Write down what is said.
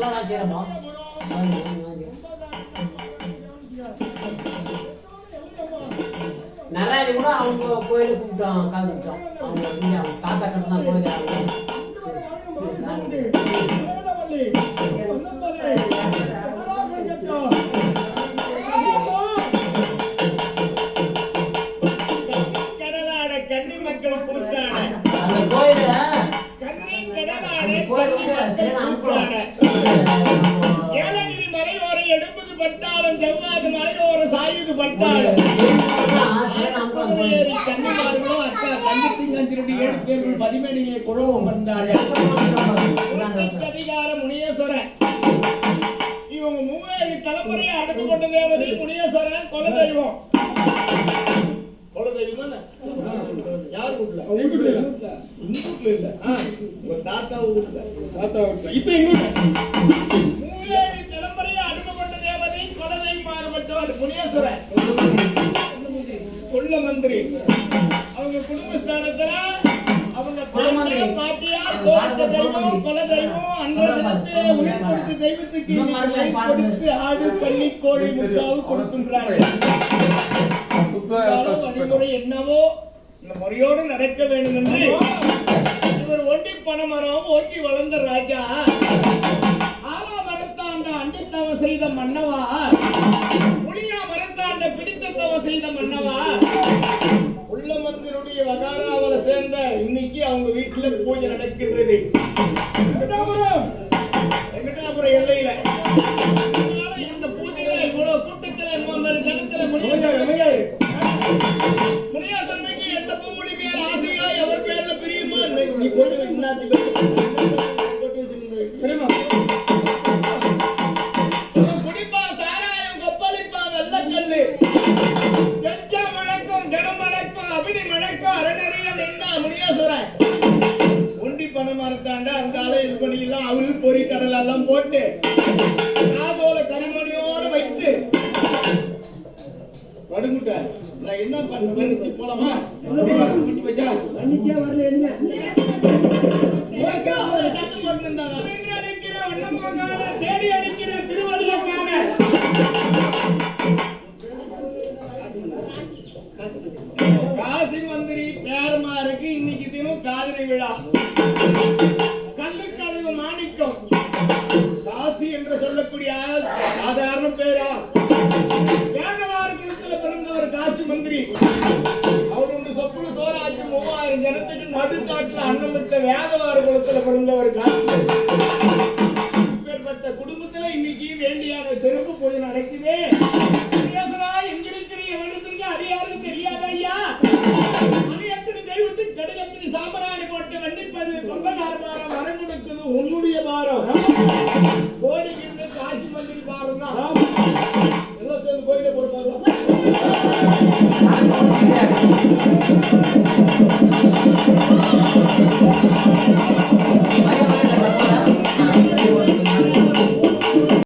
நல்லா தான் செய்யறப்பா. நடராஜ கூட அவங்க கோயிலுக்கு கூப்பிட்டோம், கலந்துட்டோம். அவங்க அவங்க தாத்தா கிட்ட தான் கோயில் அந்த கோயில ஏலகிரி மலையோரை எடுப்பது பட்டாளம், செவ்வாது மலையோர சாயுது பட்டாளம். கன்னிமார்களும் அக்கா கண்டிப்பிங்கி எழுத்து பதிமணியை குழவம் வந்தார்கள். அதிகார முனியேஸ்வரன் இவங்க 3 தலைமுறையை அடுத்து கொண்ட தேவதை முனியேஸ்வரன் குலதெய்வம். குலதெய்வம் யார் வீட்டுல? வீட்டுல இல்ல, உங்க தாத்தா வீட்டுல. தாத்தா வீட்டுல இப்ப எங்க 3 தலைமுறையை அடுத்து கொண்ட தேவதை குலதெய்வமாகப்பட்டவர் முனியேஸ்வரன். கொள்ள மந்திரி அவங்க குடும்பஸ்தானத்துல அவங்க பாட்டியார் தெய்வம் குலதெய்வம் அங்கே தெய்வத்துக்கு கொடுத்து ஆடு பண்ணி கோழி முட்டாவு கொடுக்கின்றார்கள். வழிமுறை என்னவோ இந்த முறையோடு நடக்க வேண்டும் என்று இவர் ஒண்டி பணமரம் ஓக்கி வளர்ந்த ராஜா ஆலா மரத்தாண்ட அண்டித்தவ செய்த மன்னவா, புளியா மரத்தாண்ட பிடித்தவ செய்த மன்னவா, உள்ள மந்திரனுடைய வகாராவல சேர்ந்த இன்னைக்கு அவங்க வீட்டுல பூஜை நடக்கின்றது. வெங்கடாபுரம் எல்லையில இந்த பூஜையில இவ்வளவு கூட்டத்துல ஜனத்துல முனியாசன்னைக்கு எந்த பூ முடிக்க ஆசையா எவர் பேர்ல பிரியுமா நீ போட்டு வைக்கிறாத்தி குடிப்பா சாராயம் கொப்பளிப்பா வெள்ளக்கல்லு கஞ்சா மழக்கம் ஜனம் மழக்கம் அபினி மழக்கம் அரணறிய நின்னா முனியாசுரன் ஒண்டி பணம் மரத்தாண்ட அந்த ஆளை இது பண்ணியெல்லாம் அவள் பொறி கடல் எல்லாம் போட்டு காதோல கரிமணியோட வைத்து வடுமுட்ட நான் என்ன பண்ண போலாமா? வரல என்ன தேடி அடிக்கிற திருவள்ளுவக்கான காசி மந்திரி பேரமாருக்கு இன்னைக்கு தினம் காதலி விழா. கல்லுக்கழிவு மாணிக்கம் காசி என்று சொல்லக்கூடிய சாதாரண பேரா பிறந்தவர் காசி மந்திரி. அவருடைய சொப்புல சோராட்சி 3000 ஜனத்துக்கு நடுக்காட்டுல அன்னமிட்ட வேதவார குலத்துல பிறந்தவர் காசி. இப்பேற்பட்ட குடும்பத்துல இன்னைக்கு வேண்டியான சிறப்பு பூஜை நடக்குது. எங்கிருக்கிறீங்க எழுதுங்க அடியாருக்கு தெரியாத ஐயா. மலையத்திரி தெய்வத்துக்கு கடுகத்திரி சாம்பராணி போட்டு வண்டிப்பது பொங்கல் பாரம் வரம் கொடுக்குது உன்னுடைய பாரம்.